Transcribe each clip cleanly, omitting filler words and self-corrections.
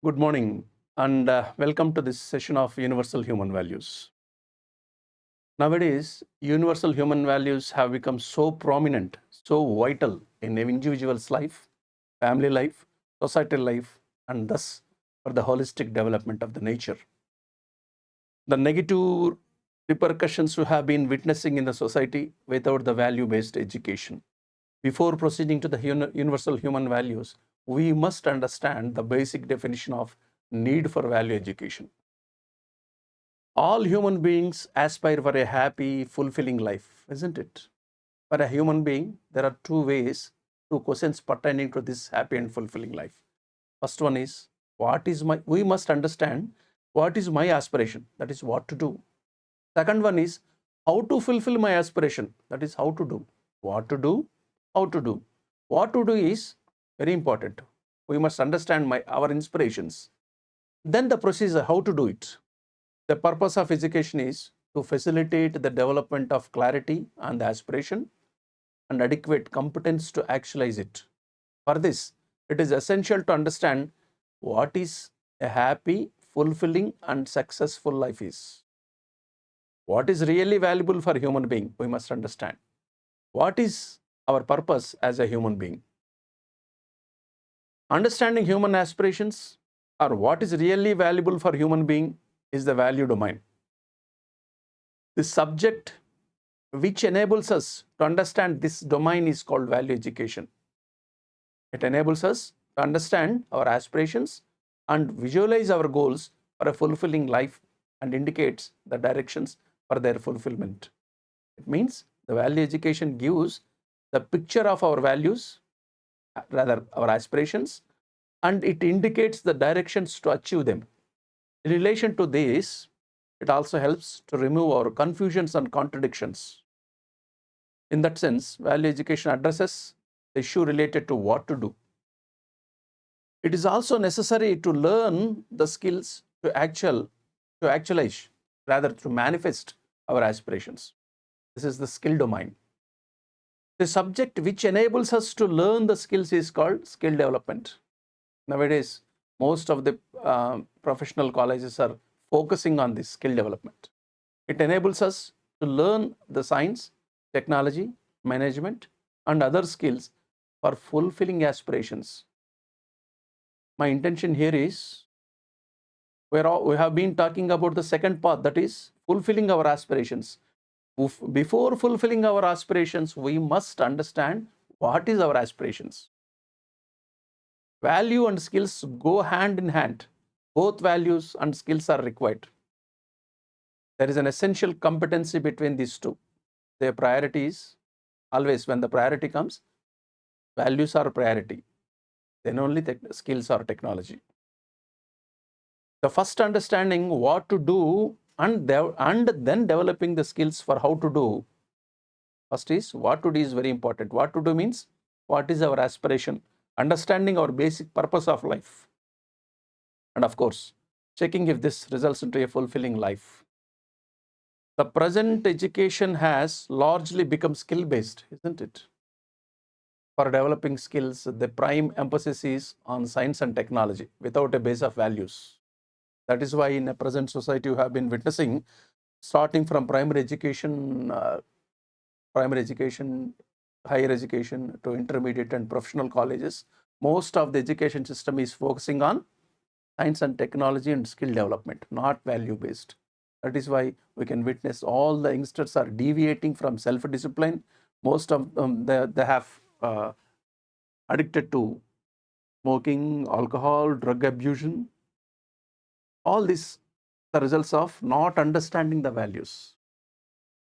Good morning and welcome to this session of Universal Human Values. Nowadays, universal human values have become so prominent, so vital in an individual's life, family life, societal life, and thus for the holistic development of the nature. The negative repercussions we have been witnessing in the society without the value based education. Before proceeding to the universal human values, we must understand the basic definition of need for value education. All human beings aspire for a happy, fulfilling life, isn't it? For a human being, there are two questions pertaining to this happy and fulfilling life. First one is, we must understand what is my aspiration, that is what to do. Second one is, how to fulfill my aspiration, that is how to do. What to do, how to do. What to do is very important. We must understand our inspirations. Then the procedure, how to do it. The purpose of education is to facilitate the development of clarity and the aspiration and adequate competence to actualize it. For this, it is essential to understand what is a happy, fulfilling, and successful life is. What is really valuable for a human being, we must understand. What is our purpose as a human being? Understanding human aspirations or what is really valuable for human being is the value domain. The subject which enables us to understand this domain is called value education. It enables us to understand our aspirations and visualize our goals for a fulfilling life and indicates the directions for their fulfillment. It means the value education gives the picture of our values, rather our aspirations, and it indicates the directions to achieve them. In relation to this, it also helps to remove our confusions and contradictions. In that sense, value education addresses the issue related to what to do. It is also necessary to learn the skills to actualize, rather to manifest our aspirations. This is the skill domain. The subject which enables us to learn the skills is called skill development. Nowadays, most of the professional colleges are focusing on this skill development. It enables us to learn the science, technology, management, and other skills for fulfilling aspirations. My intention here is we have been talking about the second part, that is fulfilling our aspirations. Before fulfilling our aspirations, we must understand what is our aspirations. Value and skills go hand in hand. Both values and skills are required. There is an essential competency between these two. Their priorities, always when the priority comes, values are priority. Then only skills or technology. The first understanding what to do and then developing the skills for how to do. First is what to do is very important. What to do means what is our aspiration, understanding our basic purpose of life. And of course, checking if this results into a fulfilling life. The present education has largely become skill based, isn't it? For developing skills, the prime emphasis is on science and technology without a base of values. That is why in a present society you have been witnessing, starting from primary education, higher education to intermediate and professional colleges, most of the education system is focusing on science and technology and skill development, not value based. That is why we can witness all the youngsters are deviating from self-discipline. Most of them, they have addicted to smoking, alcohol, drug abuse. All this the results of not understanding the values.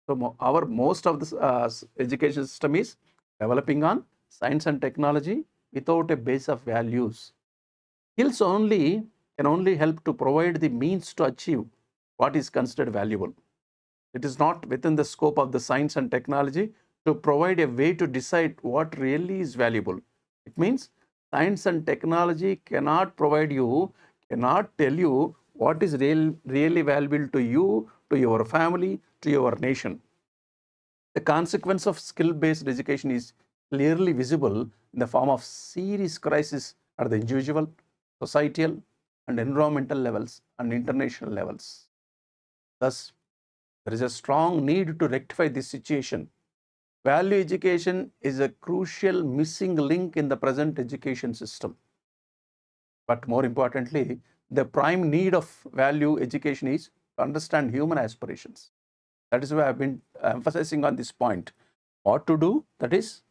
So our most of this education system is developing on science and technology without a base of values. Skills only can only help to provide the means to achieve what is considered valuable. It is not within the scope of the science and technology to provide a way to decide what really is valuable. It means science and technology cannot provide you, cannot tell you what is really valuable to you, to your family, to your nation. The consequence of skill-based education is clearly visible in the form of serious crises at the individual, societal, and environmental levels and international levels. Thus, there is a strong need to rectify this situation. Value education is a crucial missing link in the present education system. But more importantly, the prime need of value education is to understand human aspirations. That is why I've been emphasizing on this point. What to do, that is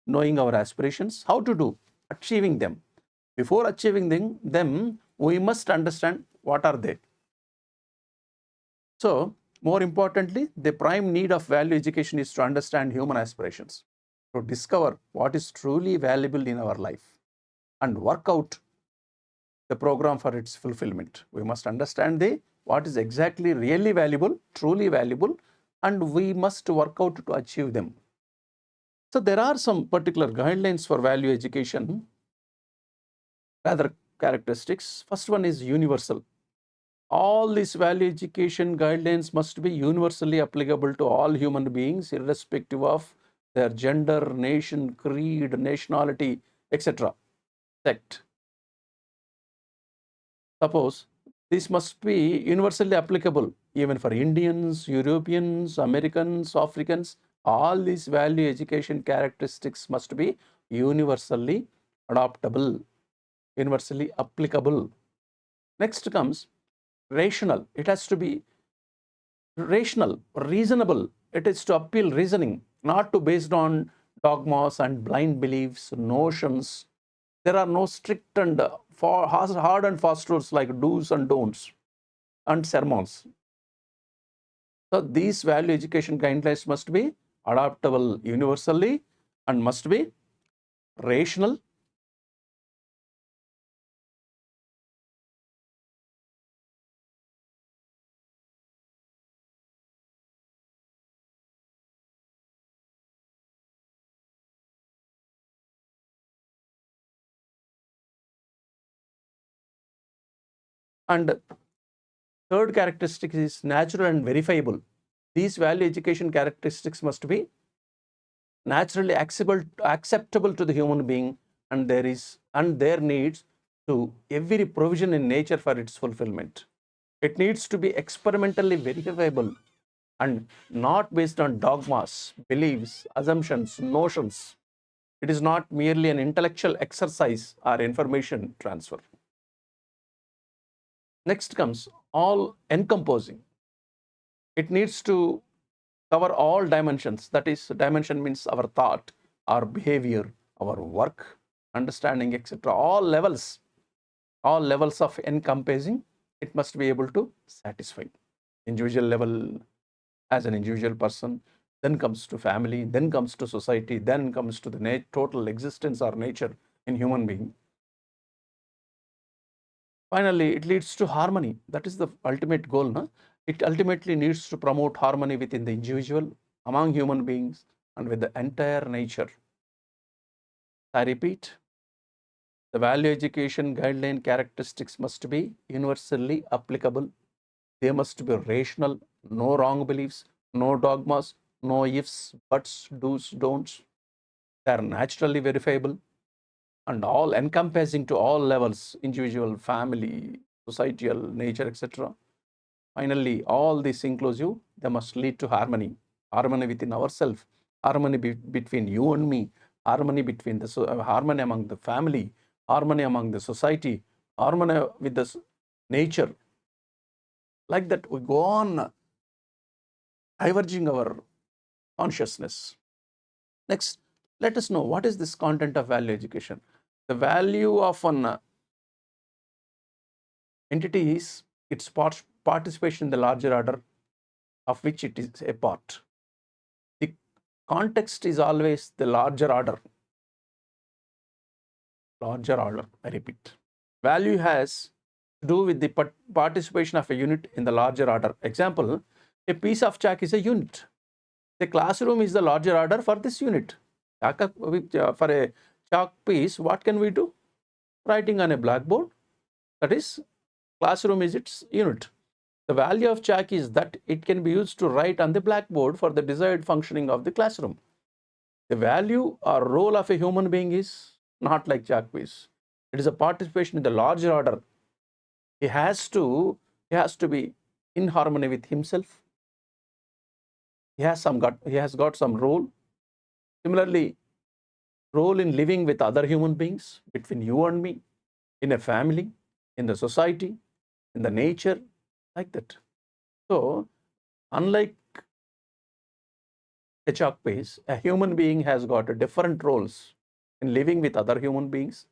knowing our aspirations, how to do, achieving them. Before achieving them, we must understand what are they. So, more importantly, the prime need of value education is to understand human aspirations, to discover what is truly valuable in our life and work out the program for its fulfillment. We must understand what is exactly really valuable, truly valuable, and we must work out to achieve them. So there are some particular guidelines for value education, rather characteristics. First one is universal. All these value education guidelines must be universally applicable to all human beings, irrespective of their gender, nation, creed, nationality, etc. sect. Suppose this must be universally applicable even for Indians, Europeans, Americans, Africans. All these value education characteristics must be universally adoptable, universally applicable. Next comes rational. It has to be rational, reasonable. It is to appeal reasoning, not to based on dogmas and blind beliefs, notions. There are no strict and hard and fast rules like do's and don'ts and sermons. So these value education guidelines must be adaptable universally and must be rational, and third characteristic is natural and verifiable. These value education characteristics must be naturally acceptable to the human being, and their needs to every provision in nature for its fulfillment. It needs to be experimentally verifiable and not based on dogmas, beliefs, assumptions, notions. It is not merely an intellectual exercise or information transfer. Next comes all encompassing. It needs to cover all dimensions. That is, dimension means our thought, our behavior, our work, understanding, etc. All levels of encompassing, it must be able to satisfy. Individual level as an individual person, then comes to family, then comes to society, then comes to the total existence or nature in human being. Finally, it leads to harmony. That is the ultimate goal. No? It ultimately needs to promote harmony within the individual, among human beings, and with the entire nature. I repeat, the value education guideline characteristics must be universally applicable. They must be rational, no wrong beliefs, no dogmas, no ifs, buts, do's, don'ts. They are naturally verifiable and all encompassing to all levels, individual, family, societal, nature, etc. Finally, all this inclusive, they must lead to harmony. Harmony within ourselves, harmony between you and me, harmony between harmony among the family, harmony among the society, harmony with the nature. Like that, we go on diverging our consciousness. Next, let us know what is this content of value education. The value of an entity is its participation in the larger order of which it is a part. The context is always the larger order. Larger order, I repeat. Value has to do with the participation of a unit in the larger order. Example, a piece of chalk is a unit. The classroom is the larger order for this unit. For a chalk piece, what can we do? Writing on a blackboard. That is, classroom is its unit. The value of chalk is that it can be used to write on the blackboard for the desired functioning of the classroom. The value or role of a human being is not like chalk piece. It is a participation in the larger order. He has to be in harmony with himself. He has got some role. Similarly, role in living with other human beings, between you and me, in a family, in the society, in the nature, like that. So, unlike a chalk piece, a human being has got different roles in living with other human beings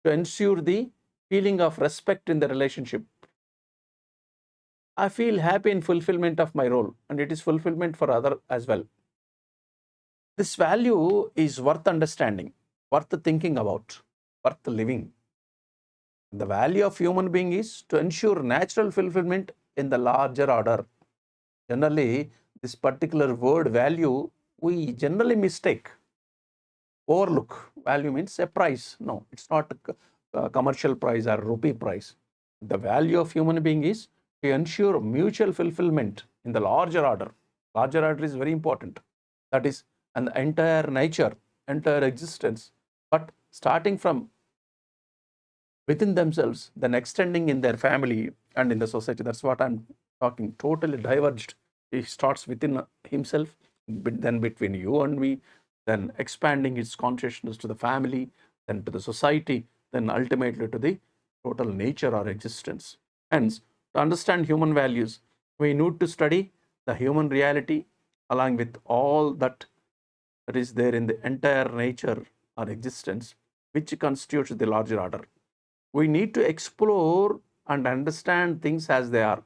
to ensure the feeling of respect in the relationship. I feel happy in fulfillment of my role, and it is fulfillment for other as well. This value is worth understanding, worth thinking about, worth living. The value of human being is to ensure natural fulfillment in the larger order. Generally, this particular word value, we generally mistake, overlook. Value means a price. No, it's not a commercial price or rupee price. The value of human being is to ensure mutual fulfillment in the larger order. Larger order is very important. That is an entire nature, entire existence. But starting from within themselves, then extending in their family and in the society. That's what I'm talking. Totally diverged. He starts within himself, then between you and me, then expanding his consciousness to the family, then to the society, then ultimately to the total nature or existence. Hence, to understand human values, we need to study the human reality along with all that is there in the entire nature or existence, which constitutes the larger order. We need to explore and understand things as they are.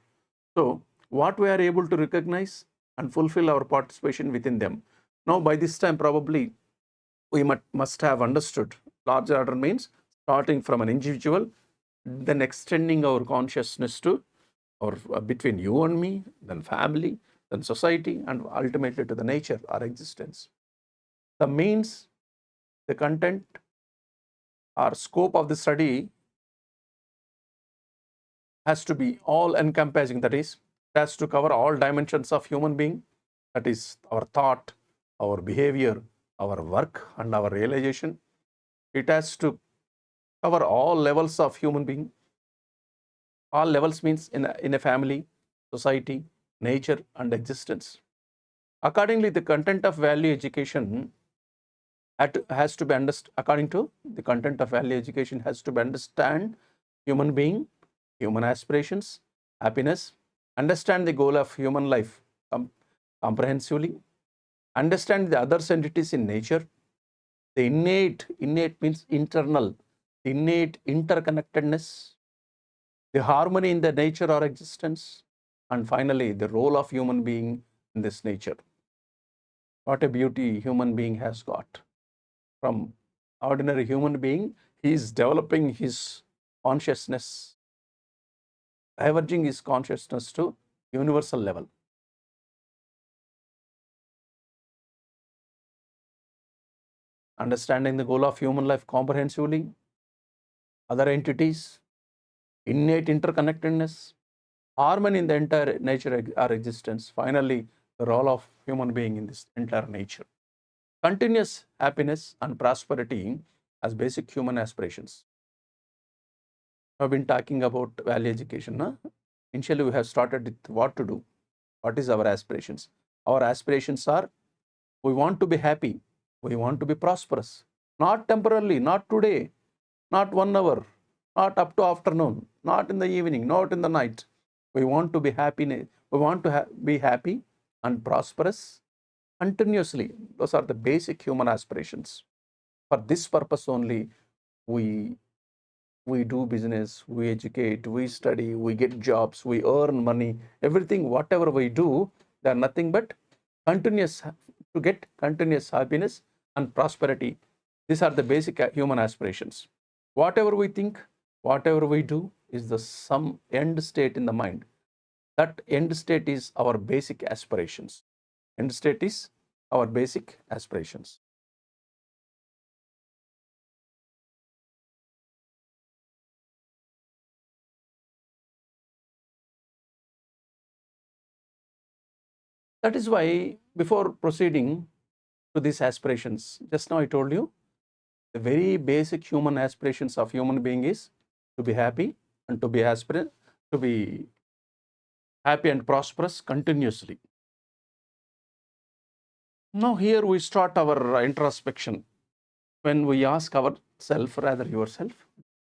So, what we are able to recognize and fulfill our participation within them. Now, by this time, probably we must have understood larger order means starting from an individual, then extending our consciousness to or between you and me, then family, then society, and ultimately to the nature, our existence. The means, the content, or scope of the study has to be all encompassing. That is, it has to cover all dimensions of human being. That is our thought, our behavior, our work, and our realization. It has to cover all levels of human being. All levels means in a family, society, nature, and existence. Accordingly, the content of value education has to be understood. According to the content of value education has to be understand human being, human aspirations, happiness, understand the goal of human life comprehensively, understand the other entities in nature, the innate means internal, innate interconnectedness, the harmony in the nature or existence, and finally the role of human being in this nature. What a beauty human being has got. From ordinary human being, he is developing his consciousness, diverging his consciousness to universal level. Understanding the goal of human life comprehensively, other entities, innate interconnectedness, harmony in the entire nature or existence. Finally, the role of human being in this entire nature. Continuous happiness and prosperity as basic human aspirations. I've been talking about value education. Huh? Initially, we have started with what to do. What is our aspirations? Our aspirations are we want to be happy. We want to be prosperous. Not temporarily, not today, not 1 hour, not up to afternoon, not in the evening, not in the night. We want to be happy. We want to be happy and prosperous continuously. Those are the basic human aspirations. For this purpose only, we we do business, we educate, we study, we get jobs, we earn money, everything, whatever we do, they are nothing but continuous to get continuous happiness and prosperity. These are the basic human aspirations. Whatever we think, whatever we do is the some end state in the mind. That end state is our basic aspirations. End state is our basic aspirations. That is why, before proceeding to these aspirations, just now I told you the very basic human aspirations of human being is to be happy and to be aspirant, to be happy and prosperous continuously. Now here we start our introspection. When we ask ourselves, rather yourself,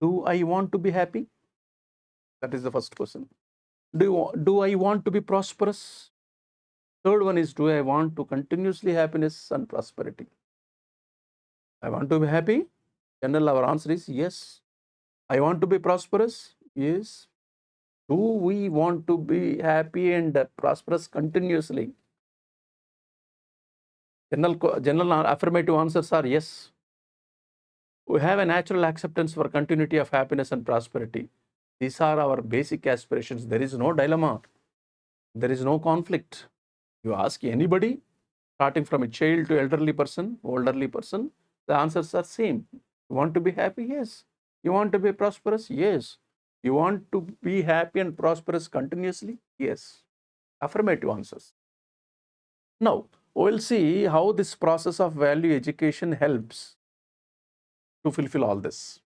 do I want to be happy? That is the first question. Do I want to be prosperous? Third one is, do I want to continuously happiness and prosperity? I want to be happy. General, our answer is yes. I want to be prosperous. Yes. Do we want to be happy and prosperous continuously? General affirmative answers are yes. We have a natural acceptance for continuity of happiness and prosperity. These are our basic aspirations. There is no dilemma. There is no conflict. You ask anybody, starting from a child to elderly person, the answers are same. You want to be happy? Yes. You want to be prosperous? Yes. You want to be happy and prosperous continuously? Yes. Affirmative answers. Now, we'll see how this process of value education helps to fulfill all this.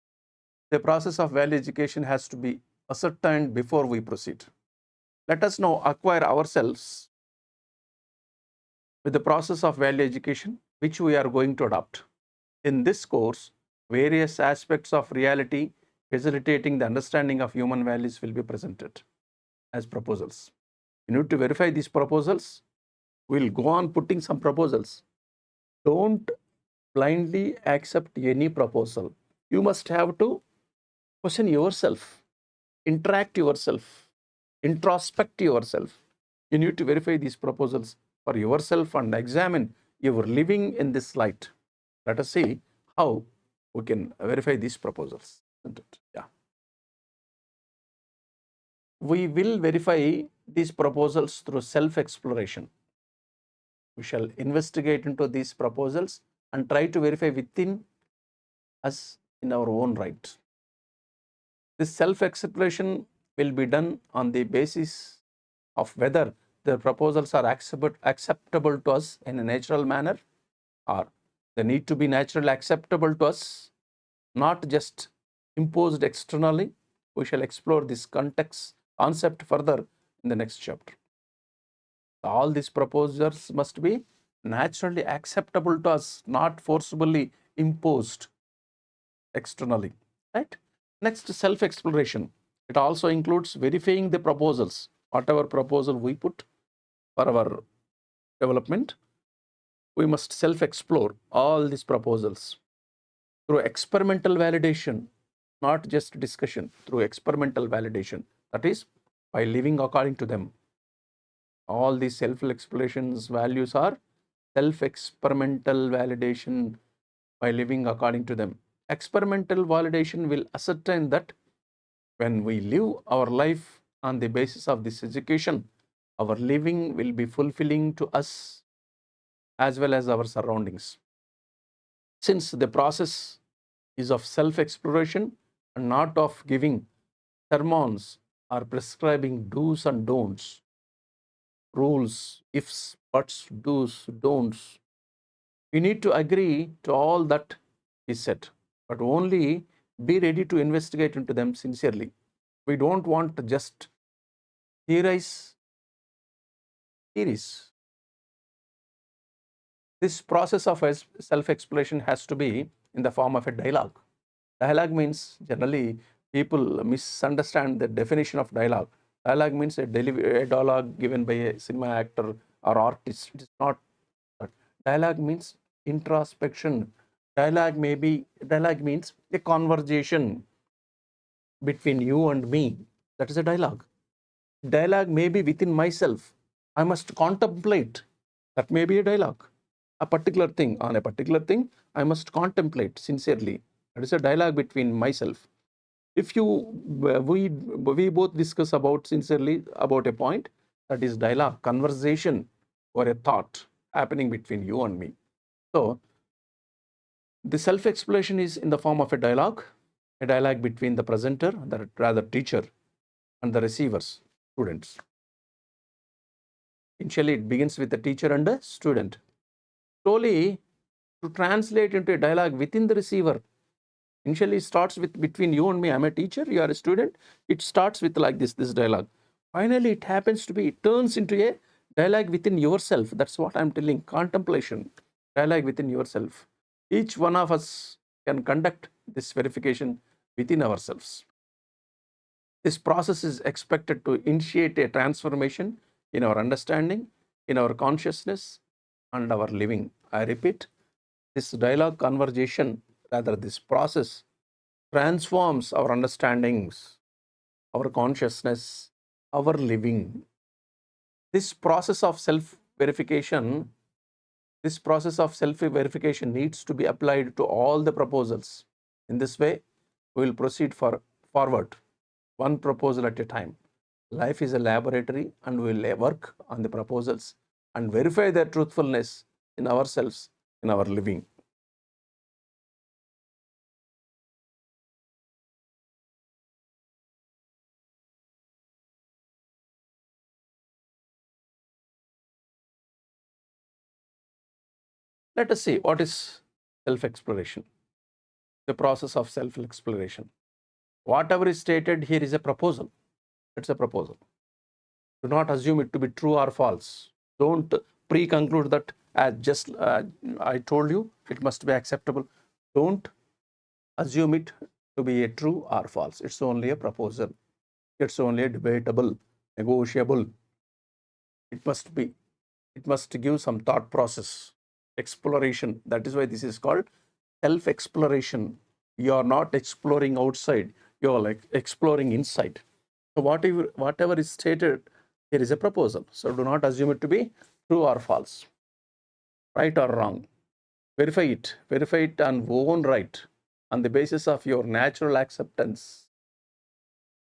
The process of value education has to be ascertained before we proceed. Let us now acquire ourselves with the process of value education, which we are going to adopt. In this course, various aspects of reality facilitating the understanding of human values will be presented as proposals. You need to verify these proposals. We'll go on putting some proposals. Don't blindly accept any proposal. You must have to question yourself, interact yourself, introspect yourself. You need to verify these proposals for yourself and examine your living in this light. Let us see how we can verify these proposals. Yeah. We will verify these proposals through self-exploration. We shall investigate into these proposals and try to verify within us in our own right. This self-exploration will be done on the basis of whether the proposals are acceptable to us in a natural manner, or they need to be naturally acceptable to us, not just imposed externally. We shall explore this concept further in the next chapter. All these proposals must be naturally acceptable to us, not forcibly imposed externally. Right? Next, self-exploration. It also includes verifying the proposals. Whatever proposal we put for our development, we must self-explore all these proposals through experimental validation, not just discussion, through experimental validation. That is, by living according to them. All these self-explorations values are self-experimental validation by living according to them. Experimental validation will ascertain that when we live our life on the basis of this education, our living will be fulfilling to us as well as our surroundings. Since the process is of self-exploration and not of giving sermons or prescribing do's and don'ts, rules, ifs, buts, do's, don'ts. You need to agree to all that is said, but only be ready to investigate into them sincerely. We don't want to just theorize theories. This process of self-exploration has to be in the form of a dialogue. Dialogue means, generally people misunderstand the definition of dialogue. Dialogue means a dialogue given by a cinema actor or artist. It is not that. Dialogue means introspection. Dialogue means a conversation between you and me. That is a dialogue. Dialogue may be within myself. I must contemplate. That may be a dialogue. A particular thing, on a particular thing, I must contemplate sincerely. That is a dialogue between myself. If we both discuss about sincerely about a point, that is dialogue, conversation, or a thought happening between you and me. So the self-exploration is in the form of a dialogue between the presenter, the rather teacher, and the receivers, students. Initially, it begins with the teacher and the student. Slowly, to translate into a dialogue within the receiver, Initially, it starts with between you and me. I'm a teacher, you are a student. It starts with like this dialogue. Finally, it happens to be, it turns into a dialogue within yourself. That's what I'm telling. Contemplation, dialogue within yourself. Each one of us can conduct this verification within ourselves. This process is expected to initiate a transformation in our understanding, in our consciousness, and our living. I repeat, this dialogue conversation, rather, this process transforms our understandings, our consciousness, our living. This process of self verification, needs to be applied to all the proposals. In this way, we will proceed forward, one proposal at a time. Life is a laboratory, and we will work on the proposals and verify their truthfulness in ourselves, in our living. Let us see what is self-exploration, the process of self-exploration. Whatever is stated here is a proposal. It's a proposal. Do not assume it to be true or false. Don't pre-conclude that as just I told you, it must be acceptable. Don't assume it to be a true or false. It's only a proposal. It's only a debatable, negotiable. It must be. It must give some thought process, exploration. That is why this is called self-exploration. You are not exploring outside. You are like exploring inside. So whatever is stated here is a proposal. So do not assume it to be true or false, right or wrong. Verify it. Verify it on own right, on the basis of your natural acceptance.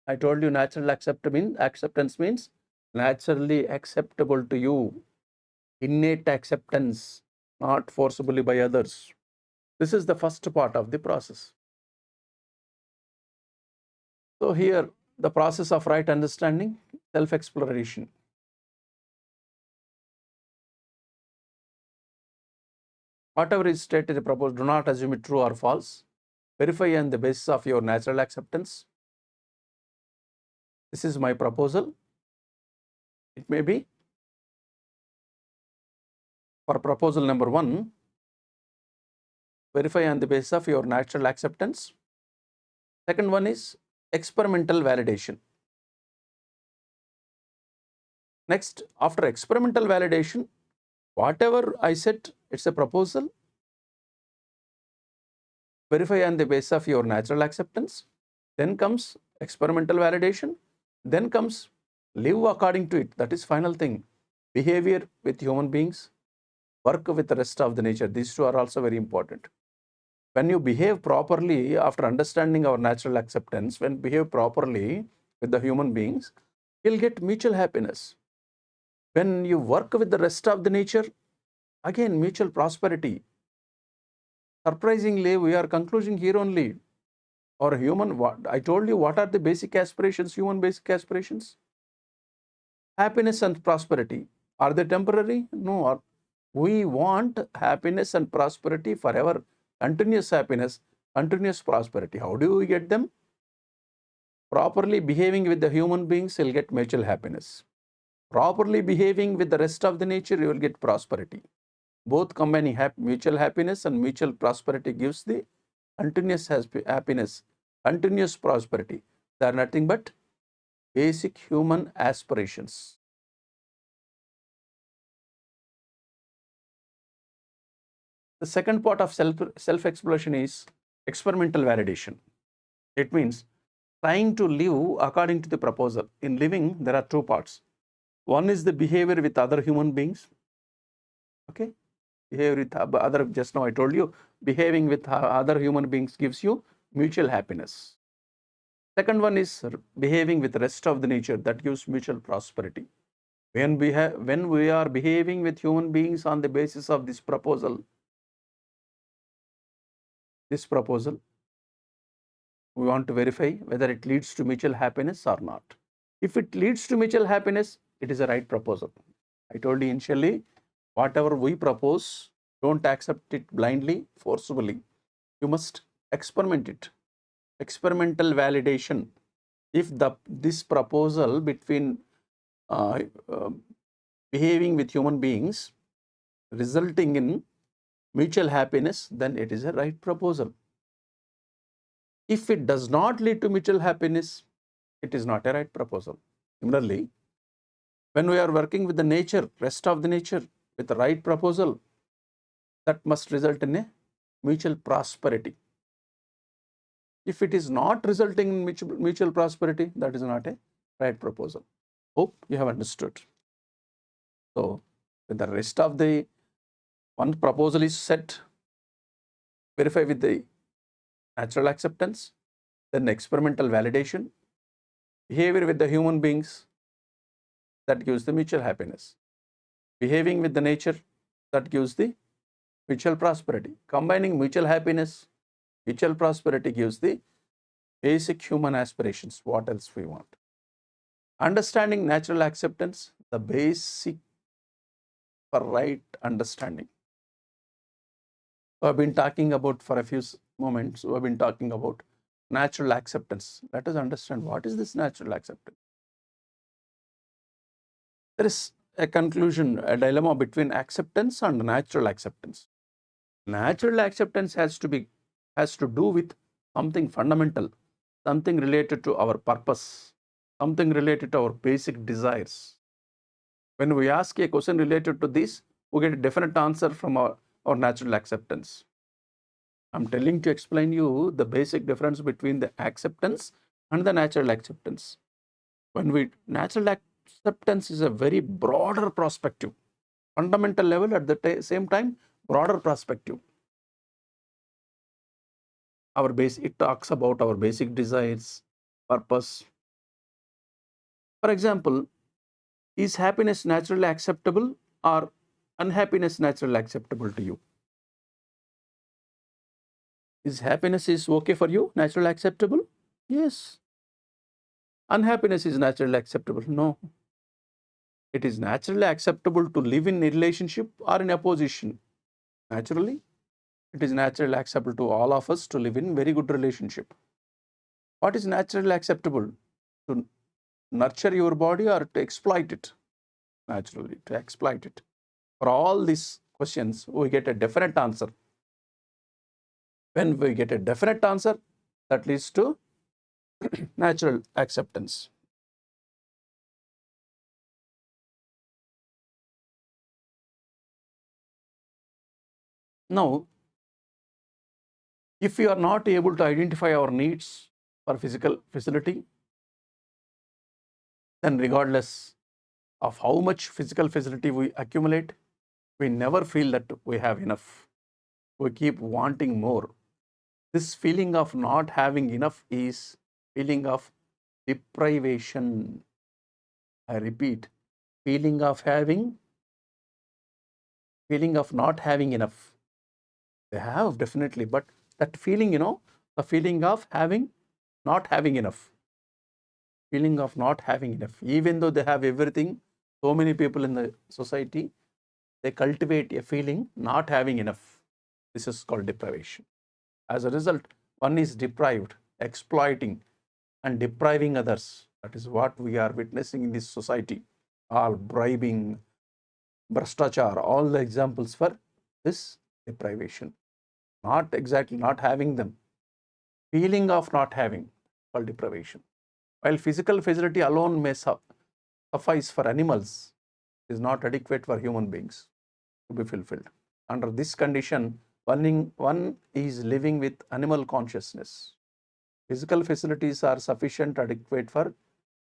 I told you natural acceptance means naturally acceptable to you, innate acceptance, not forcibly by others. This is the first part of the process. So here, the process of right understanding, self-exploration. Whatever is stated in the proposal, do not assume it true or false. Verify on the basis of your natural acceptance. This is my proposal. It may be for proposal number 1, verify on the basis of your natural acceptance. Second one is experimental validation. Next, after experimental validation, whatever I said, it's a proposal. Verify on the basis of your natural acceptance. Then comes experimental validation. Then comes live according to it. That is final thing. Behavior with human beings, work with the rest of the nature. These two are also very important. When you behave properly after understanding our natural acceptance, when behave properly with the human beings, you'll get mutual happiness. When you work with the rest of the nature, again mutual prosperity. Surprisingly, we are concluding here only. Or human, I told you what are the basic aspirations, human basic aspirations? Happiness and prosperity. Are they temporary? No. We want happiness and prosperity forever. Continuous happiness, continuous prosperity. How do we get them? Properly behaving with the human beings, you'll get mutual happiness. Properly behaving with the rest of the nature, you will get prosperity. Both combining mutual happiness and mutual prosperity gives the continuous happiness, continuous prosperity. They are nothing but basic human aspirations. The second part of self-exploration is experimental validation. It means trying to live according to the proposal. In living, there are two parts. One is the behavior with other human beings. Okay? Behavior with other, just now I told you, behaving with other human beings gives you mutual happiness. Second one is behaving with the rest of the nature, that gives mutual prosperity. When we are behaving with human beings on the basis of this proposal, we want to verify whether it leads to mutual happiness or not. If it leads to mutual happiness, it is a right proposal. I told you initially, whatever we propose, don't accept it blindly, forcibly. You must experiment it. Experimental validation. If this proposal between uh, uh, behaving with human beings resulting in mutual happiness, then it is a right proposal. If it does not lead to mutual happiness, it is not a right proposal. Similarly, when we are working with the nature, rest of the nature, with the right proposal, that must result in a mutual prosperity. If it is not resulting in mutual prosperity, that is not a right proposal. Hope you have understood. So, when the rest of the one proposal is set, verify with the natural acceptance, then experimental validation, behavior with the human beings, that gives the mutual happiness. Behaving with the nature, that gives the mutual prosperity. Combining mutual happiness, mutual prosperity gives the basic human aspirations. What else we want? Understanding natural acceptance, the basic for right understanding. So I've been talking about for a few moments, we've been talking about natural acceptance. Let us understand what is this natural acceptance. There is a conclusion, a dilemma between acceptance and natural acceptance. Natural acceptance has to do with something fundamental, something related to our purpose, something related to our basic desires. When we ask a question related to this, we get a definite answer from our natural acceptance. I'm telling to explain you the basic difference between the acceptance and the natural acceptance. Natural acceptance is a very broader perspective, fundamental level, at the same time broader perspective. It talks about our basic desires, purpose. For example, is happiness naturally acceptable or unhappiness naturally acceptable to you? Is happiness is okay for you, naturally acceptable? Yes. Unhappiness is naturally acceptable? No. It is naturally acceptable to live in a relationship or in opposition. Naturally, it is naturally acceptable to all of us to live in very good relationship. What is naturally acceptable? To nurture your body or to exploit it? Naturally, to exploit it. For all these questions, we get a definite answer. When we get a definite answer, that leads to natural acceptance. Now, if we are not able to identify our needs for physical facility, then regardless of how much physical facility we accumulate, we never feel that we have enough. We keep wanting more. This feeling of not having enough is feeling of deprivation. I repeat, feeling of not having enough. They have definitely, but that feeling, the feeling of not having enough. Feeling of not having enough. Even though they have everything, so many people in the society, they cultivate a feeling not having enough. This is called deprivation. As a result, one is deprived, exploiting, and depriving others. That is what we are witnessing in this society. All bribing, brashtachar, all the examples for this deprivation. Not exactly not having them. Feeling of not having, called deprivation. While physical facility alone may suffice for animals, it is not adequate for human beings to be fulfilled. Under this condition, one is living with animal consciousness. Physical facilities are sufficient, adequate for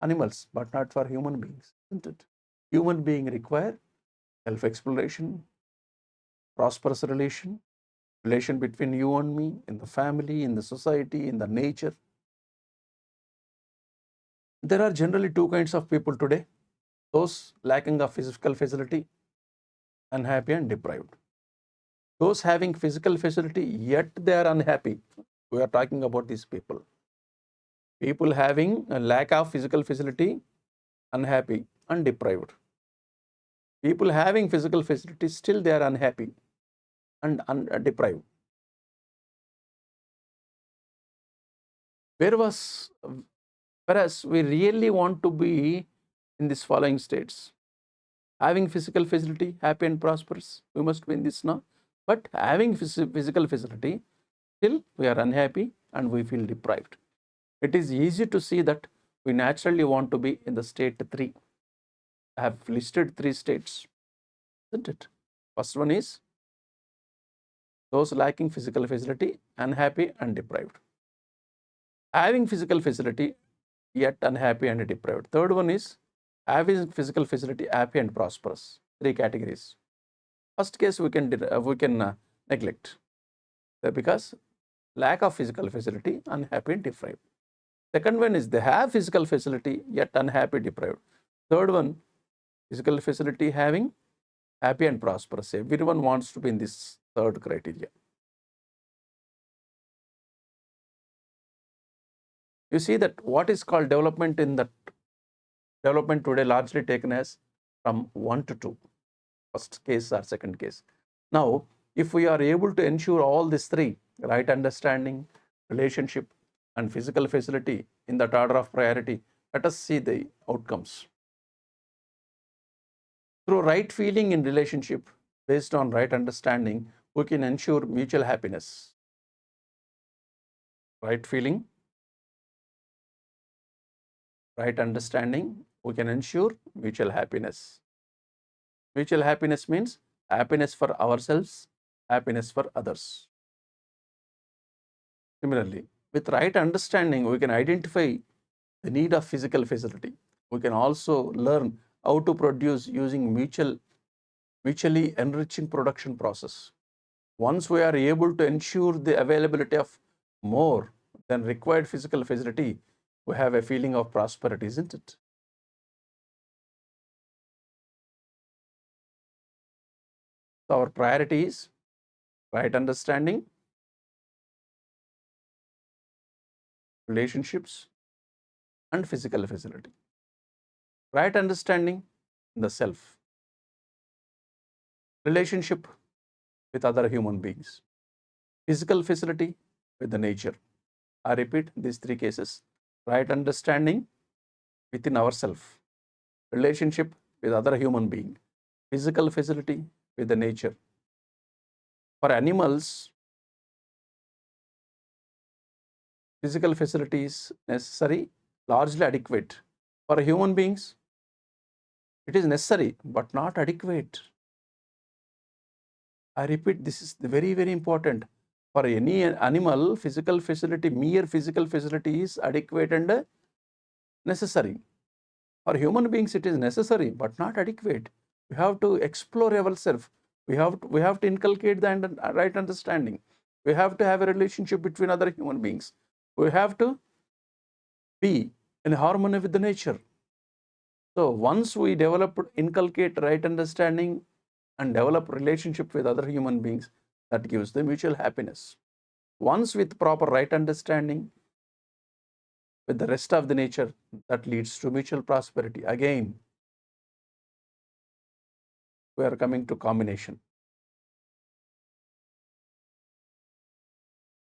animals, but not for human beings, isn't it? Human being require self-exploration, prosperous relation between you and me, in the family, in the society, in the nature. There are generally two kinds of people today: those lacking of physical facility, unhappy and deprived. Those having physical facility, yet they are unhappy. We are talking about these people. People having a lack of physical facility, unhappy and deprived. People having physical facility, still they are unhappy and deprived. Where was, whereas we really want to be in these following states. Having physical facility, happy and prosperous, we must be in this now. But having physical facility, still we are unhappy and we feel deprived. It is easy to see that we naturally want to be in the state 3. I have listed 3 states, isn't it? First one is those lacking physical facility, unhappy and deprived. Having physical facility, yet unhappy and deprived. Third one is having physical facility, happy and prosperous. 3 categories. First case we can neglect because lack of physical facility, unhappy and deprived. Second one is they have physical facility, yet unhappy, deprived. Third one, physical facility having happy and prosperous. Everyone wants to be in this third criteria. You see that what is called development in that development today largely taken as from 1 to 2, first case or second case. Now, if we are able to ensure all these 3, right understanding, relationship, and physical facility in that order of priority, let us see the outcomes. Through right feeling in relationship, based on right understanding, we can ensure mutual happiness. Right feeling, right understanding, we can ensure mutual happiness. Mutual happiness means happiness for ourselves, happiness for others. Similarly, with right understanding, we can identify the need of physical facility. We can also learn how to produce using mutually enriching production process. Once we are able to ensure the availability of more than required physical facility, we have a feeling of prosperity, isn't it? So our priority is right understanding, relationships, and physical facility. Right understanding the self, relationship with other human beings, physical facility with the nature. I repeat these 3 cases: right understanding within ourselves, relationship with other human being, physical facility with the nature. For animals, physical facility is necessary, largely adequate. For human beings, it is necessary but not adequate. I repeat, this is very, very important. For any animal, physical facility, mere physical facility is adequate and necessary. For human beings, it is necessary but not adequate. We have to explore ourselves. We have to inculcate the right understanding. We have to have a relationship between other human beings. We have to be in harmony with the nature. So once we inculcate right understanding and develop relationship with other human beings, that gives the mutual happiness. Once with proper right understanding with the rest of the nature, that leads to mutual prosperity. Again, we are coming to combination.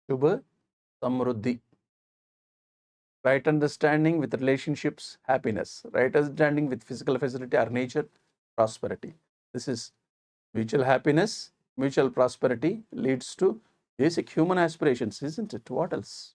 Shubha Samruddhi. Right understanding with relationships, happiness. Right understanding with physical facility or nature, prosperity. This is mutual happiness, mutual prosperity leads to basic human aspirations, isn't it? What else?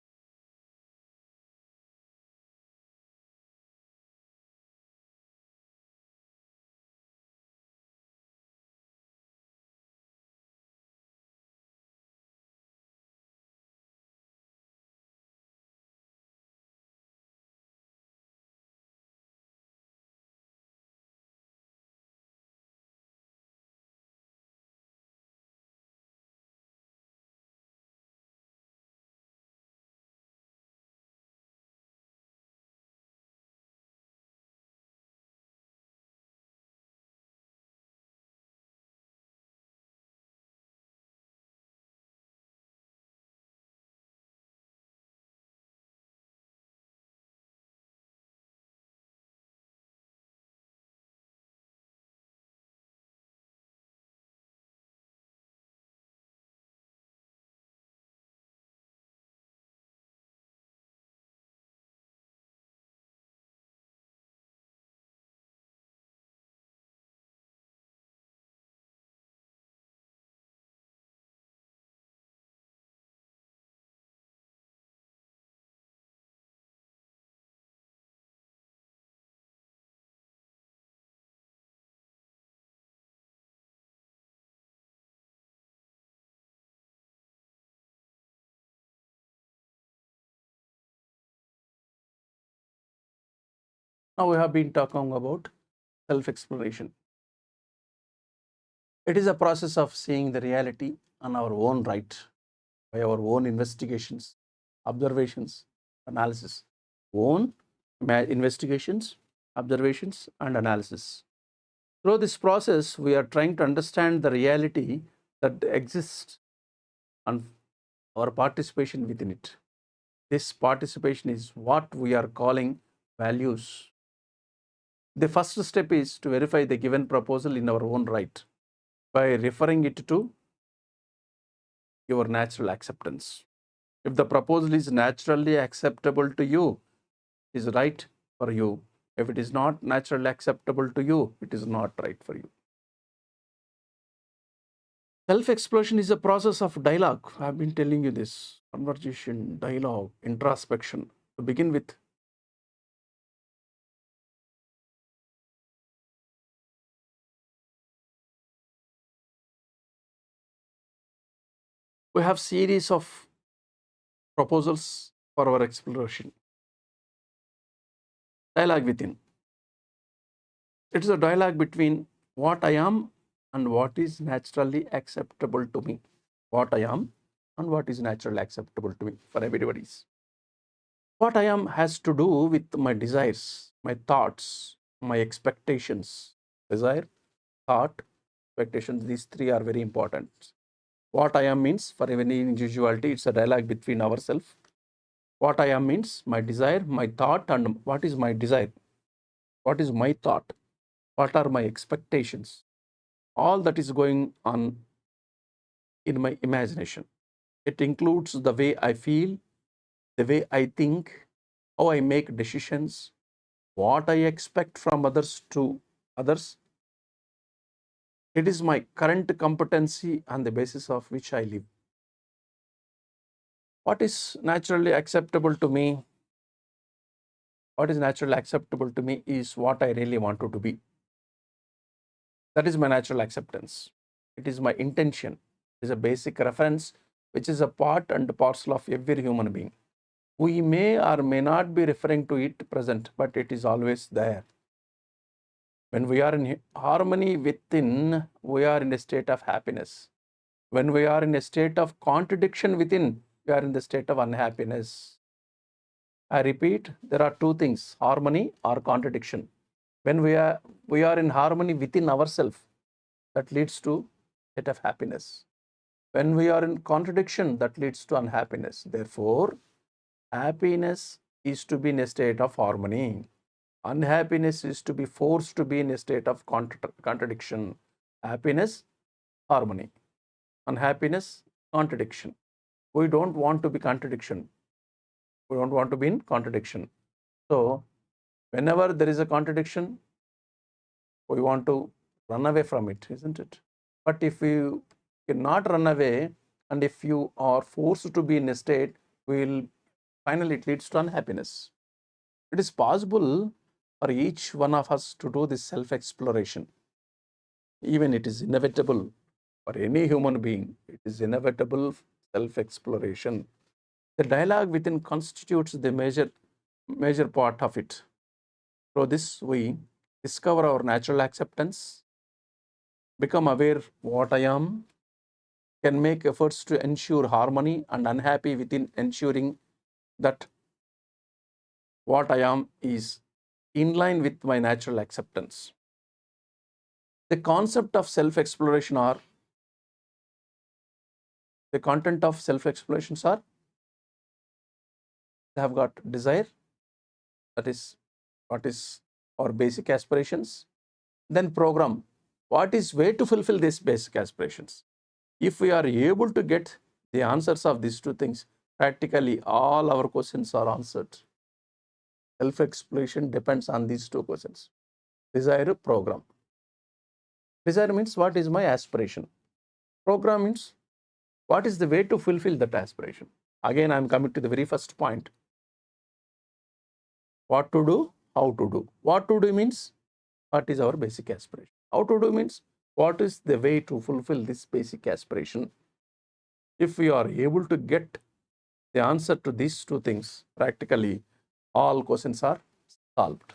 Now we have been talking about self-exploration. It is a process of seeing the reality on our own right by our own investigations, observations, analysis. Own investigations, observations, and analysis. Through this process, we are trying to understand the reality that exists and our participation within it. This participation is what we are calling values. The first step is to verify the given proposal in our own right by referring it to your natural acceptance. If the proposal is naturally acceptable to you, it is right for you. If it is not naturally acceptable to you, it is not right for you. Self-exploration is a process of dialogue. I've been telling you this. Conversation, dialogue, introspection. To begin with, we have series of proposals for our exploration. Dialogue within. It is a dialogue between what I am and what is naturally acceptable to me. What I am and what is naturally acceptable to me for everybody's. What I am has to do with my desires, my thoughts, my expectations. Desire, thought, expectations, these three are very important. What I am means for any individuality, it's a dialogue between ourselves. What I am means my desire, my thought, and what is my desire? What is my thought? What are my expectations? All that is going on in my imagination. It includes the way I feel, the way I think, how I make decisions, what I expect from others to others. It is my current competency on the basis of which I live. What is naturally acceptable to me? What is naturally acceptable to me is what I really wanted to be. That is my natural acceptance. It is my intention. It is a basic reference which is a part and parcel of every human being. We may or may not be referring to it present, but it is always there. When we are in harmony within, we are in a state of happiness. When we are in a state of contradiction within, we are in the state of unhappiness. I repeat, there are two things, harmony or contradiction. When we are in harmony within ourselves, that leads to state of happiness. When we are in contradiction, that leads to unhappiness. Therefore, happiness is to be in a state of harmony. Unhappiness is to be forced to be in a state of contradiction. Happiness, harmony. Unhappiness, contradiction. We don't want to be contradiction. We don't want to be in contradiction. So, whenever there is a contradiction, we want to run away from it, isn't it? But if you cannot run away, and if you are forced to be in a state, will finally it leads to unhappiness. It is possible for each one of us to do this self-exploration. Even it is inevitable for any human being. It is inevitable self-exploration. The dialogue within constitutes the major part of it. Through this, we discover our natural acceptance, become aware what I am, can make efforts to ensure harmony, and unhappy within ensuring that what I am is in line with my natural acceptance. The concept of self-exploration are the content of self-explorations are they have got desire, that is what is our basic aspirations, then program, what is way to fulfill these basic aspirations. If we are able to get the answers of these two things, practically all our questions are answered. Self-exploration depends on these two questions. Desire, program. Desire means what is my aspiration. Program means what is the way to fulfill that aspiration. Again, I am coming to the very first point. What to do, how to do. What to do means what is our basic aspiration. How to do means what is the way to fulfill this basic aspiration. If we are able to get the answer to these two things, practically all questions are solved.